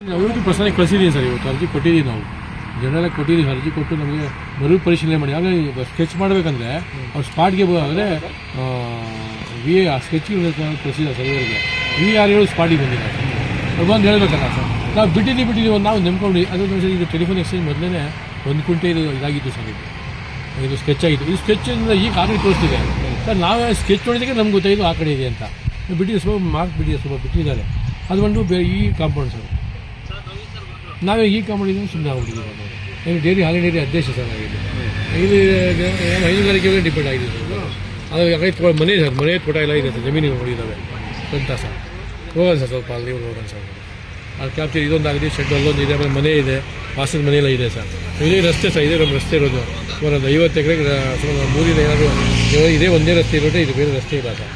ಇವತ್ತು ಪ್ರಶ್ನೆ ಕಳಿಸಿದ್ದೀನಿ ಸರ್, ಇವತ್ತು ಅರ್ಜಿ ಕೊಟ್ಟಿದ್ದೀವಿ ನಾವು, ಜನರಲ್ ಕೊಟ್ಟಿದ್ದೀವಿ, ಅರ್ಜಿ ಕೊಟ್ಟು ನಮಗೆ ಮರು ಪರಿಶೀಲನೆ ಮಾಡಿ. ಆಗ ಸ್ಕೆಚ್ ಮಾಡಬೇಕಂದ್ರೆ ಅವ್ರು ಸ್ಪಾಟ್ಗೆ ಅಂದರೆ VA ಆ ಸ್ಕೆಚ್ಗೆ ಕಳಿಸಿದ್ದಾರೆ ಸರ್, ಇವರಿಗೆ VRಗಳು ಸ್ಪಾಟಿಗೆ ಬಂದಿಲ್ಲ ಸರ್, ಅದು ಬಂದು ಹೇಳಬೇಕಲ್ಲ ಸರ್. ನಾವು ಬಿಟ್ಟಿದ್ದೀವಿ ನಾವು ನೆಮ್ಕೊಂಡು ಅದೊಂದು ಸರ್. ಇದು ಟೆಲಿಫೋನ್ ಎಕ್ಸ್ಚೇಂಜ್ ಮೊದಲೇ 1 ಕುಂಟೆ ಇದಾಗಿತ್ತು ಸರ್, ಇದು ಸ್ಕೆಚ್ ಆಗಿತ್ತು. ಇದು ಸ್ಕೆಚ್ಚಿಂದ ಈಗ ಆ ಕಡೆ ತೋರಿಸ್ತಿದೆ ಸರ್. ನಾವು ಸ್ಕೆಚ್ ನೋಡಿದಾಗ ನಮ್ಗೆ ಗೊತ್ತಾಯಿತು ಆ ಕಡೆ ಇದೆ ಅಂತ. ಬಿಟ್ಟಿದೆ ಸ್ವಲ್ಪ ಮಾರ್ಕ್ ಸ್ವಲ್ಪ ಬಿಟ್ಟಿದ್ದಾರೆ. ಅದು ಒಂದು ಬೇರೆ ಈ ಕಾಂಪೌಂಡ್ ಸರ್, ನಾವೇ ಈ ಕಾಂಪೌಂಡ್ ಇದ್ರೆ ಸುಮ್ಮನೆ ಆಗ್ಬಿಟ್ಟಿದ್ದೀವಿ. ಏನು ಡೈರಿ ಹಾಲಿ ಡೈರಿ ಅಧ್ಯಕ್ಷ ಸರ್ ಆಗಿದೆ. ಇದು ಹೈನುಗಾರಿಕೆಗೆ ಡಿಪೆಂಡ್ ಆಗಿದೆ ಸರ್. ಅದು ಯಾಕಂದ್ರೆ ಮನೆ ಸರ್, ಮನೆ ತೋಟ ಎಲ್ಲ ಇದೆ ಸರ್, ಜಮೀನಿಗೆ ಹೊಡಿದ್ದಾವೆ ಅಂತ ಸರ್. ಹೋಗೋಣ ಸರ್, ಸ್ವಲ್ಪ ಅಲ್ಲಿ ಹೋಗೋಣ ಸರ್. ಅದು ಕ್ಯಾಪ್ಚರ್ ಇದೊಂದಾಗಿದೆ, ಶೆಡ್ ಅಲ್ಲೊಂದು ಇದೆ, ಆಮೇಲೆ ಮನೆ ಇದೆ, ವಾಸದ ಮನೆಯೆಲ್ಲ ಇದೆ ಸರ್. ಇದೇ ರಸ್ತೆ ಸರ್, ಇದೇ ನಮ್ಮ ರಸ್ತೆ ಇರೋದು. ಸುಮಾರು ಒಂದು 50 ಎಕರೆಗೆ ಸುಮಾರು 3 ಏನಾದರೂ ಇದೇ ಒಂದೇ ರಸ್ತೆ ಇರೋದೇ, ಇದು ಬೇರೆ ರಸ್ತೆ ಇಲ್ಲ ಸರ್.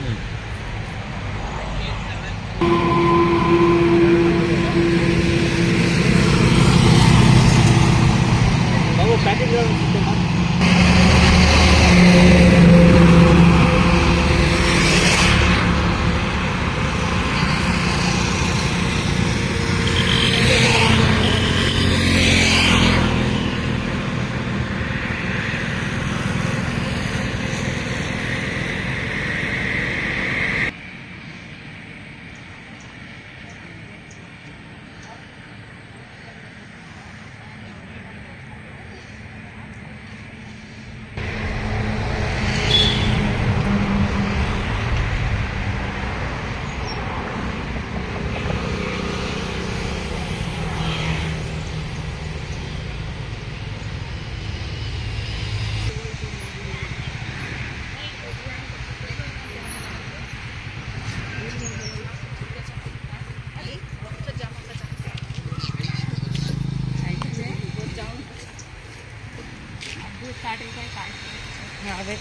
अरे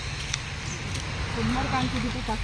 कुमार कांची दिखता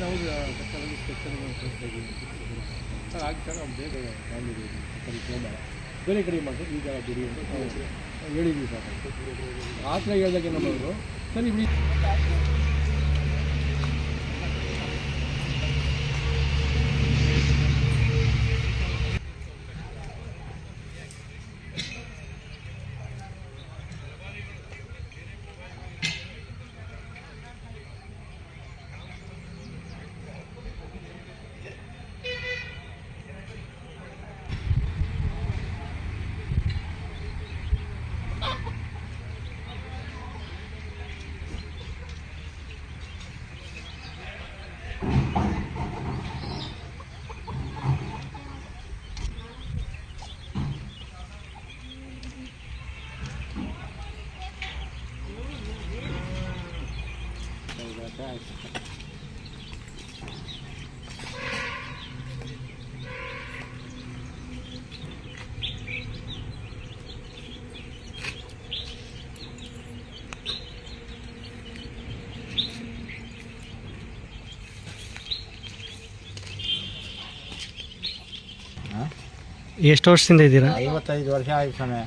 ನಾವು ಸರ್ ಆಗಿ ಸರ್ ಅವ್ರು ಬೇಗ ತೊಗೊಂಬೇಡ, ಬೇರೆ ಕಡೆ ಮಾಡ್ತಾರೆ ಈಗ ಬಿಡಿ ಅಂತ ಹೇಳಿದ್ವಿ ಸರ್. ಆ ಥರ ಹೇಳಿದಾಗೆ ನಮ್ಮವರು ಸರಿ ಬಿಡಿ. ಎಷ್ಟು ವರ್ಷದಿಂದ ಇದ್ದೀರಾ? 55 ವರ್ಷ ಆಯ್ತು ಸಮಯ.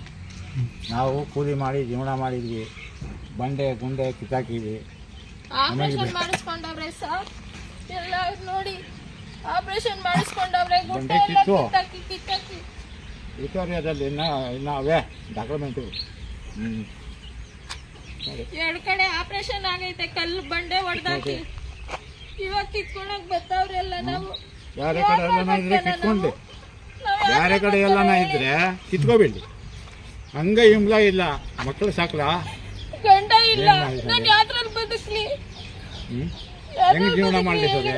ನಾವು ಕೂಲಿ ಮಾಡಿ ಜೀವನ ಮಾಡಿದ್ವಿ, ಬಂಡೆ ಗುಂಡೆ ಕಿತ್ತಾಕಿದ್ವಿ. ಆಪರೇಷನ್ ಮಾಡಿಸ್ಕೊಂಡವ್ರೆ ಸರ್, ಎಲ್ಲ ನೋಡಿ ಆಪರೇಷನ್ ಮಾಡಿಸ್ಕೊಂಡವ್ರೆ, ಗುಂಡೆ ಎಲ್ಲ ಕಿತ್ತಾಕಿ ವಿಕ್ಟೋರಿಯಾದಲ್ಲಿ ಇನ್ನ ಅವೇ ಡಾಕ್ಯುಮೆಂಟು. 2 ಕಡೆ ಆಪರೇಷನ್ ಆಗೈತೆ, ಕಲ್ಲು ಬಂಡೆ ಹೊಡೆದಾಕಿ ಇವಾಗ ಕಿತ್ಕೊಳಕ್ ಬರ್ತಾವ್ರೆಲ್ಲ. ನಾವು ಬೇರೆ ಕಡೆ ಎಲ್ಲನ ಇದ್ರೆ ಕಿತ್ಕೊಂಡು, ಬೇರೆ ಕಡೆ ಎಲ್ಲನ ಇದ್ರೆ ಕಿತ್ಕೋಬೇಡಿ. ಹಂಗ ಹಿಂಗ್ಲ ಇಲ್ಲ, ಮಕ್ಕಳು ಸಾಕ್ಲಾ, ಗಂಡ ಇಲ್ಲ, ನಾನು ಯಾವ್ದ್ರಲ್ಲಿ ಬದುಕ್ಲಿ, ಹೆಂಗ್ ಜೀವನ ಮಾಡ್ಲಿ ಸರ್?